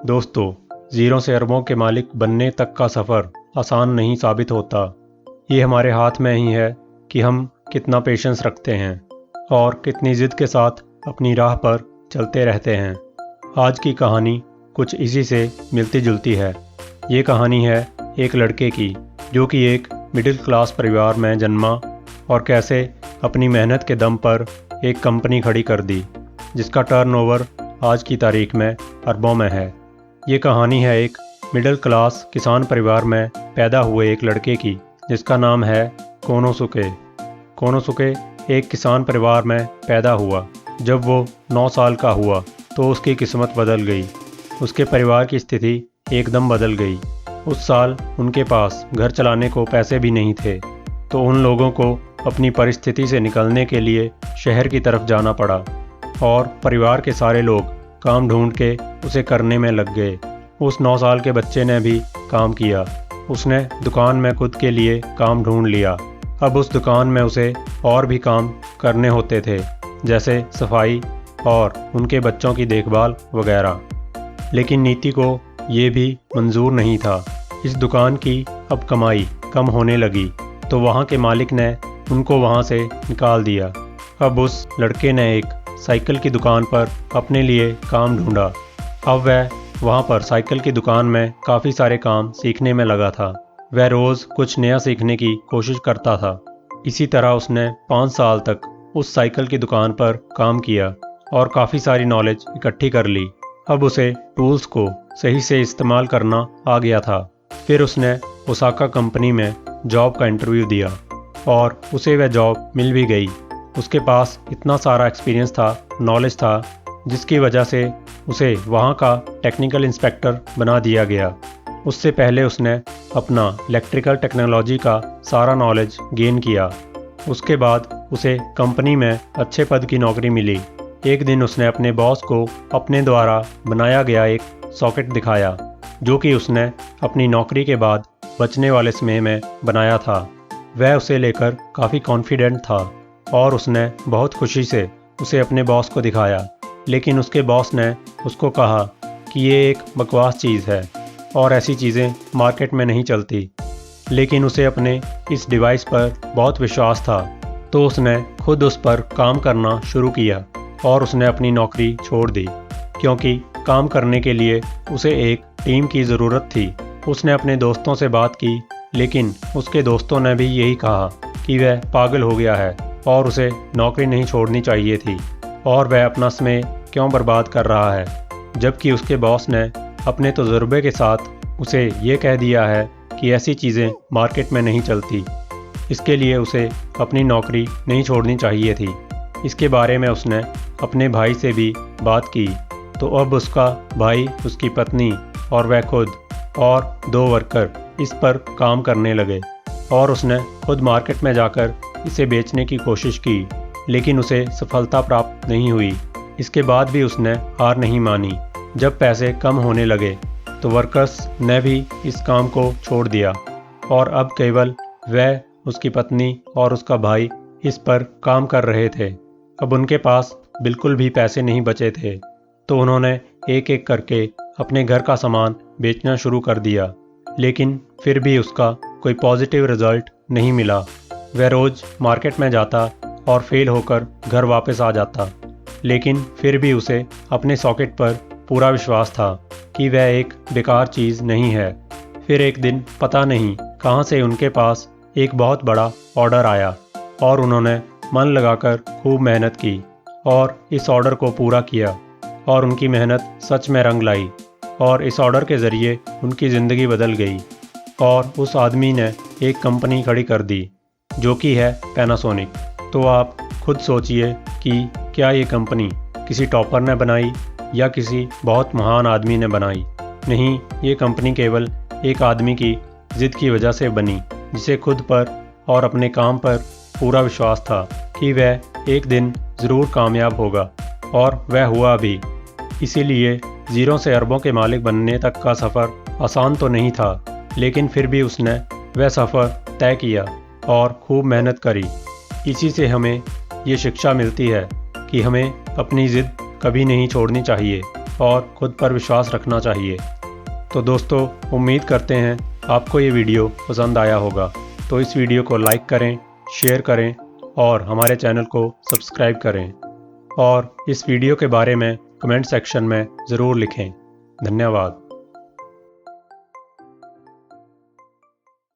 दोस्तों, ज़ीरो से अरबों के मालिक बनने तक का सफ़र आसान नहीं साबित होता। ये हमारे हाथ में ही है कि हम कितना पेशेंस रखते हैं और कितनी ज़िद के साथ अपनी राह पर चलते रहते हैं। आज की कहानी कुछ इसी से मिलती जुलती है। ये कहानी है एक लड़के की जो कि एक मिडिल क्लास परिवार में जन्मा और कैसे अपनी मेहनत के दम पर एक कंपनी खड़ी कर दी जिसका टर्नओवर आज की तारीख में अरबों में है। ये कहानी है एक मिडिल क्लास किसान परिवार में पैदा हुए एक लड़के की जिसका नाम है कोनोसुके। कोनोसुके एक किसान परिवार में पैदा हुआ। जब वो 9 साल का हुआ तो उसकी किस्मत बदल गई। उसके परिवार की स्थिति एकदम बदल गई। उस साल उनके पास घर चलाने को पैसे भी नहीं थे, तो उन लोगों को अपनी परिस्थिति से निकलने के लिए शहर की तरफ जाना पड़ा और परिवार के सारे लोग काम ढूंढ के उसे करने में लग गए। उस 9 साल के बच्चे ने भी काम किया। उसने दुकान में खुद के लिए काम ढूंढ लिया। अब उस दुकान में उसे और भी काम करने होते थे, जैसे सफाई और उनके बच्चों की देखभाल वगैरह। लेकिन नीति को ये भी मंजूर नहीं था। इस दुकान की अब कमाई कम होने लगी, तो वहाँ के मालिक ने उनको वहाँ से निकाल दिया। अब उस लड़के ने एक साइकिल की दुकान पर अपने लिए काम ढूंढा। अब वह वहाँ पर साइकिल की दुकान में काफ़ी सारे काम सीखने में लगा था। वह रोज़ कुछ नया सीखने की कोशिश करता था। इसी तरह उसने 5 साल तक उस साइकिल की दुकान पर काम किया और काफ़ी सारी नॉलेज इकट्ठी कर ली। अब उसे टूल्स को सही से इस्तेमाल करना आ गया था। फिर उसने ओसाका कंपनी में जॉब का इंटरव्यू दिया और उसे वह जॉब मिल भी गई। उसके पास इतना सारा एक्सपीरियंस था, नॉलेज था, जिसकी वजह से उसे वहाँ का टेक्निकल इंस्पेक्टर बना दिया गया। उससे पहले उसने अपना इलेक्ट्रिकल टेक्नोलॉजी का सारा नॉलेज गेन किया। उसके बाद उसे कंपनी में अच्छे पद की नौकरी मिली। एक दिन उसने अपने बॉस को अपने द्वारा बनाया गया एक सॉकेट दिखाया, जो कि उसने अपनी नौकरी के बाद बचने वाले समय में बनाया था। वह उसे लेकर काफ़ी कॉन्फिडेंट था और उसने बहुत खुशी से उसे अपने बॉस को दिखाया। लेकिन उसके बॉस ने उसको कहा कि ये एक बकवास चीज़ है और ऐसी चीज़ें मार्केट में नहीं चलती। लेकिन उसे अपने इस डिवाइस पर बहुत विश्वास था, तो उसने खुद उस पर काम करना शुरू किया और उसने अपनी नौकरी छोड़ दी, क्योंकि काम करने के लिए उसे एक टीम की ज़रूरत थी। उसने अपने दोस्तों से बात की, लेकिन उसके दोस्तों ने भी यही कहा कि वह पागल हो गया है और उसे नौकरी नहीं छोड़नी चाहिए थी और वह अपना समय क्यों बर्बाद कर रहा है। जबकि उसके बॉस ने अपने तजुर्बे के साथ उसे ये कह दिया है कि ऐसी चीज़ें मार्केट में नहीं चलती। इसके लिए उसे अपनी नौकरी नहीं छोड़नी चाहिए थी। इसके बारे में उसने अपने भाई से भी बात की, तो अब उसका भाई, उसकी पत्नी और वह खुद और 2 वर्कर इस पर काम करने लगे और उसने खुद मार्केट में जाकर इसे बेचने की कोशिश की, लेकिन उसे सफलता प्राप्त नहीं हुई। इसके बाद भी उसने हार नहीं मानी। जब पैसे कम होने लगे तो वर्कर्स ने भी इस काम को छोड़ दिया और अब केवल वह, उसकी पत्नी और उसका भाई इस पर काम कर रहे थे। अब उनके पास बिल्कुल भी पैसे नहीं बचे थे, तो उन्होंने एक एक करके अपने घर का सामान बेचना शुरू कर दिया। लेकिन फिर भी उसका कोई पॉजिटिव रिजल्ट नहीं मिला। वह रोज़ मार्केट में जाता और फेल होकर घर वापस आ जाता, लेकिन फिर भी उसे अपने सॉकेट पर पूरा विश्वास था कि वह एक बेकार चीज़ नहीं है। फिर एक दिन पता नहीं कहाँ से उनके पास एक बहुत बड़ा ऑर्डर आया और उन्होंने मन लगाकर खूब मेहनत की और इस ऑर्डर को पूरा किया और उनकी मेहनत सच में रंग लाई और इस ऑर्डर के ज़रिए उनकी ज़िंदगी बदल गई और उस आदमी ने एक कंपनी खड़ी कर दी, जो कि है पैनासोनिक। तो आप खुद सोचिए कि क्या ये कंपनी किसी टॉपर ने बनाई या किसी बहुत महान आदमी ने बनाई। नहीं, ये कंपनी केवल एक आदमी की ज़िद की वजह से बनी, जिसे खुद पर और अपने काम पर पूरा विश्वास था कि वह एक दिन ज़रूर कामयाब होगा, और वह हुआ भी। इसीलिए ज़ीरो से अरबों के मालिक बनने तक का सफ़र आसान तो नहीं था, लेकिन फिर भी उसने वह सफ़र तय किया और खूब मेहनत करी। इसी से हमें ये शिक्षा मिलती है कि हमें अपनी ज़िद कभी नहीं छोड़नी चाहिए और खुद पर विश्वास रखना चाहिए। तो दोस्तों, उम्मीद करते हैं आपको ये वीडियो पसंद आया होगा। तो इस वीडियो को लाइक करें, शेयर करें और हमारे चैनल को सब्सक्राइब करें। और इस वीडियो के बारे में कमेंट सेक्शन में ज़रूर लिखें। धन्यवाद।